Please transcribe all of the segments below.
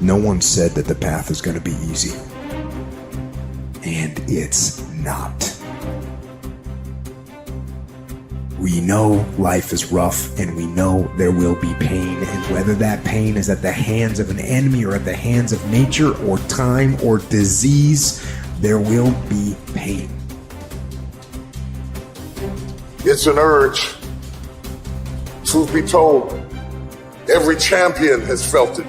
No one said that the path is going to be easy. And it's not. We know life is rough, and we know there will be pain, and whether that pain is at the hands of an enemy or at the hands of nature or time or disease, there will be pain. It's an urge. Truth be told, every champion has felt it.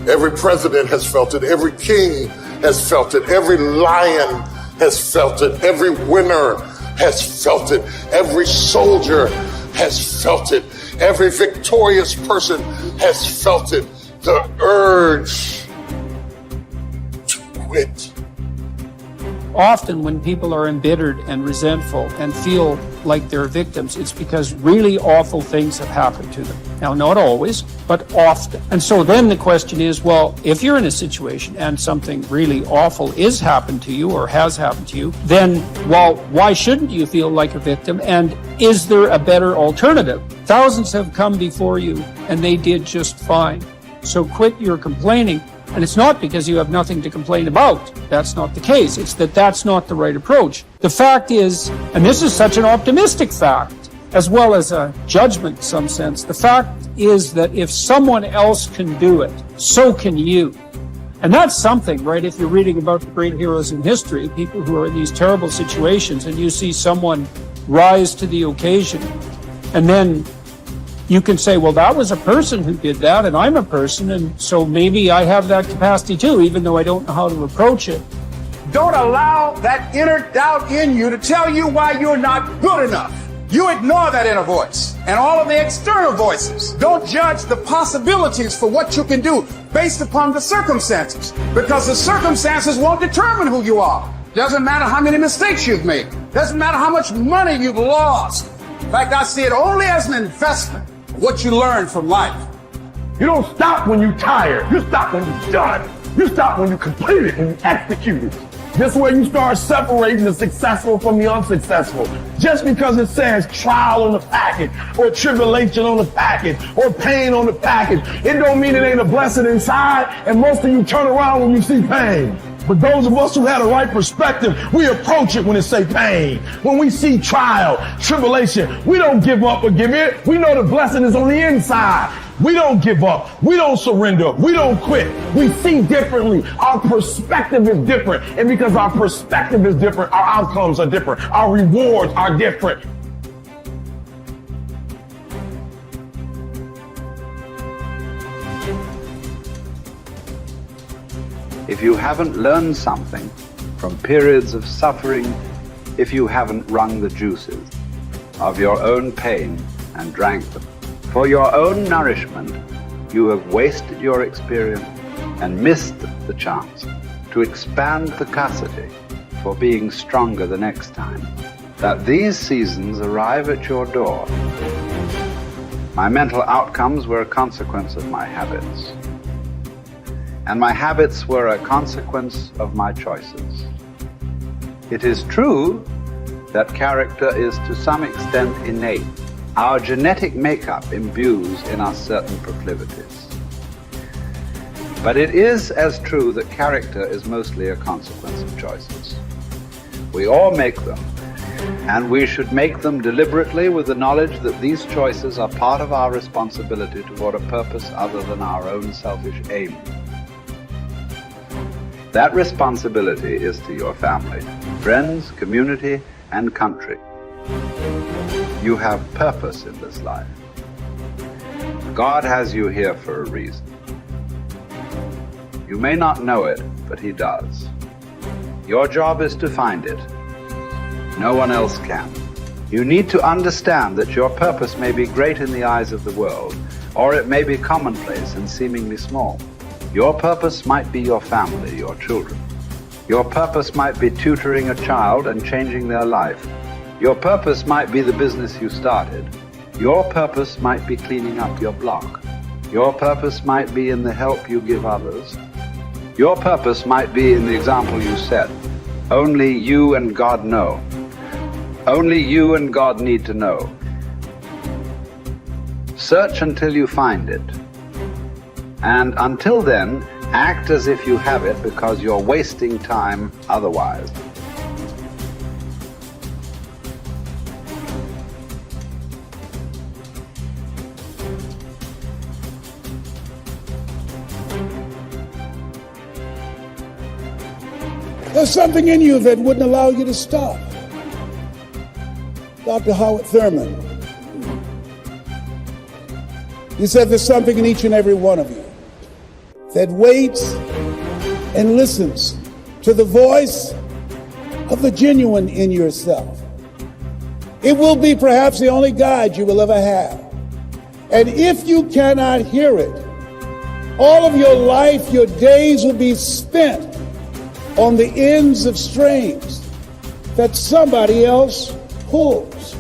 Every president has felt it. Every king has felt it. Every lion has felt it. Every winner has felt it. Every soldier has felt it. Every victorious person has felt it. The urge to quit. Often when people are embittered and resentful and feel like they're victims, it's because really awful things have happened to them. Now, not always, but often. And so then the question is, well, if you're in a situation and something really awful is happened to you or has happened to you, then, well, why shouldn't you feel like a victim? And is there a better alternative? Thousands have come before you and they did just fine. So quit your complaining. And it's not because you have nothing to complain about. That's not the case. It's that that's not the right approach. The fact is, and this is such an optimistic fact, as well as a judgment in some sense, the fact is that if someone else can do it, so can you. And that's something, right? If you're reading about the great heroes in history, people who are in these terrible situations, and you see someone rise to the occasion, and then you can say, well, that was a person who did that, and I'm a person, and so maybe I have that capacity too, even though I don't know how to approach it. Don't allow that inner doubt in you to tell you why you're not good enough. You ignore that inner voice and all of the external voices. Don't judge the possibilities for what you can do based upon the circumstances, because the circumstances won't determine who you are. Doesn't matter how many mistakes you've made. Doesn't matter how much money you've lost. In fact, I see it only as an investment. What you learn from life. You don't stop when you're tired. You stop when you're done. You stop when you complete it and you execute it. This way you start separating the successful from the unsuccessful. Just because it says trial on the package, or tribulation on the package, or pain on the package, it don't mean it ain't a blessing inside, and most of you turn around when you see pain. But those of us who had a right perspective, we approach it when it say pain. When we see trial, tribulation, we don't give up or give in. We know the blessing is on the inside. We don't give up. We don't surrender. We don't quit. We see differently. Our perspective is different. And because our perspective is different, our outcomes are different. Our rewards are different. If you haven't learned something from periods of suffering, if you haven't wrung the juices of your own pain and drank them, for your own nourishment, you have wasted your experience and missed the chance to expand the capacity for being stronger the next time. That these seasons arrive at your door. My mental outcomes were a consequence of my habits. And my habits were a consequence of my choices. It is true that character is to some extent innate. Our genetic makeup imbues in us certain proclivities. But it is as true that character is mostly a consequence of choices. We all make them, and we should make them deliberately with the knowledge that these choices are part of our responsibility toward a purpose other than our own selfish aim. That responsibility is to your family, friends, community, and country. You have purpose in this life. God has you here for a reason. You may not know it, but He does. Your job is to find it. No one else can. You need to understand that your purpose may be great in the eyes of the world, or it may be commonplace and seemingly small. Your purpose might be your family, your children. Your purpose might be tutoring a child and changing their life. Your purpose might be the business you started. Your purpose might be cleaning up your block. Your purpose might be in the help you give others. Your purpose might be in the example you set. Only you and God know. Only you and God need to know. Search until you find it. And until then, act as if you have it because you're wasting time otherwise. There's something in you that wouldn't allow you to stop. Dr. Howard Thurman, he said there's something in each and every one of you that waits and listens to the voice of the genuine in yourself. It will be perhaps the only guide you will ever have. And if you cannot hear it, all of your life, your days will be spent on the ends of strings that somebody else pulls.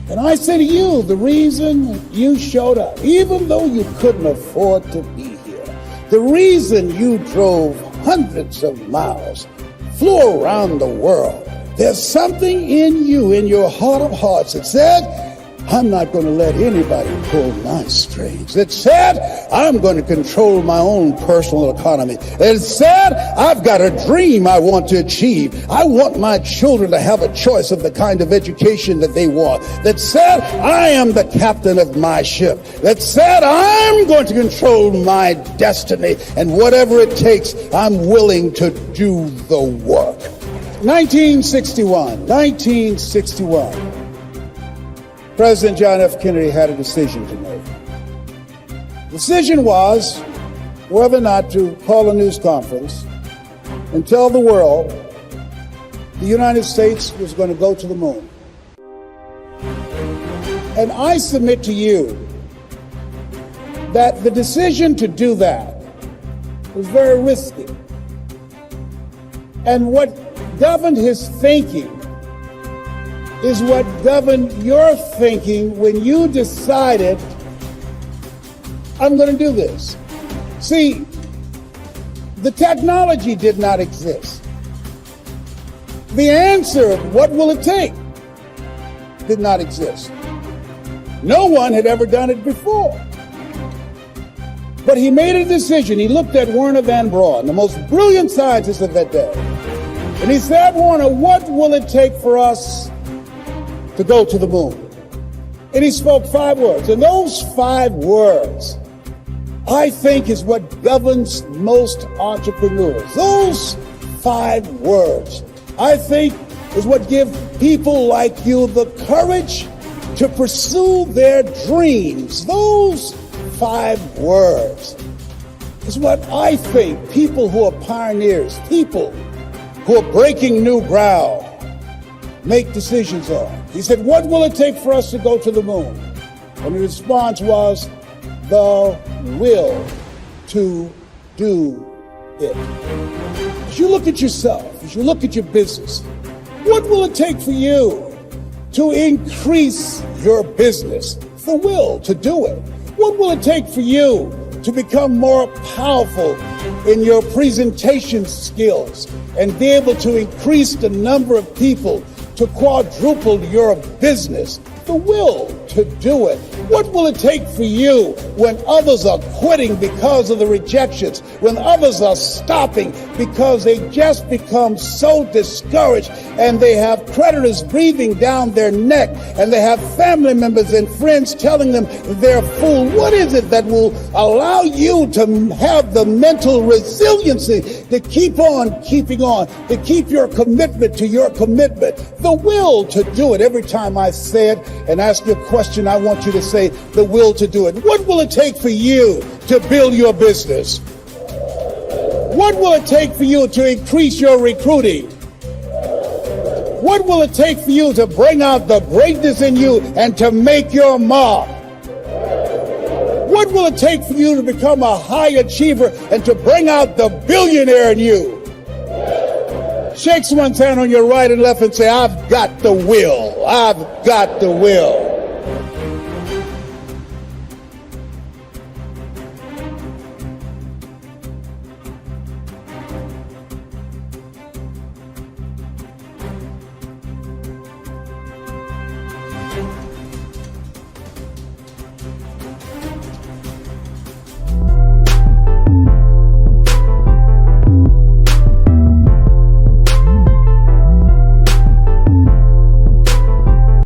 And I say to you, the reason you showed up, even though you couldn't afford to be here, the reason you drove hundreds of miles, flew around the world, there's something in you, in your heart of hearts, that said, I'm not going to let anybody pull my strings. It said, I'm going to control my own personal economy. It said, I've got a dream I want to achieve. I want my children to have a choice of the kind of education that they want. That said, I am the captain of my ship. That said, I'm going to control my destiny. And whatever it takes, I'm willing to do the work. 1961. President John F. Kennedy had a decision to make. The decision was whether or not to call a news conference and tell the world the United States was going to go to the moon. And I submit to you that the decision to do that was very risky. And what governed his thinking is what governed your thinking when you decided, I'm going to do this. See, the technology did not exist. The answer, what will it take, did not exist. No one had ever done it before. But he made a decision. He looked at Werner von Braun, the most brilliant scientist of that day. And he said, Werner, what will it take for us to go to the moon? And he spoke 5 words. And those 5 words, I think, is what governs most entrepreneurs. Those 5 words, I think, is what give people like you the courage to pursue their dreams. Those 5 words is what I think people who are pioneers, people who are breaking new ground, make decisions on. He said, what will it take for us to go to the moon? And the response was, the will to do it. As you look at yourself, as you look at your business, what will it take for you to increase your business? The will to do it. What will it take for you to become more powerful in your presentation skills and be able to increase the number of people, to quadruple your business? The will to do it. What will it take for you when others are quitting because of the rejections, when others are stopping because they just become so discouraged and they have creditors breathing down their neck and they have family members and friends telling them they're a fool? What is it that will allow you to have the mental resiliency to keep on keeping on, to keep your commitment to your commitment? The will to do it. Every time I say it and ask you a question, I want you to say the will to do it. What will it take for you to build your business? What will it take for you to increase your recruiting? What will it take for you to bring out the greatness in you and to make your mark? What will it take for you to become a high achiever and to bring out the billionaire in you? Shake someone's hand on your right and left and say, I've got the will. I've got the will.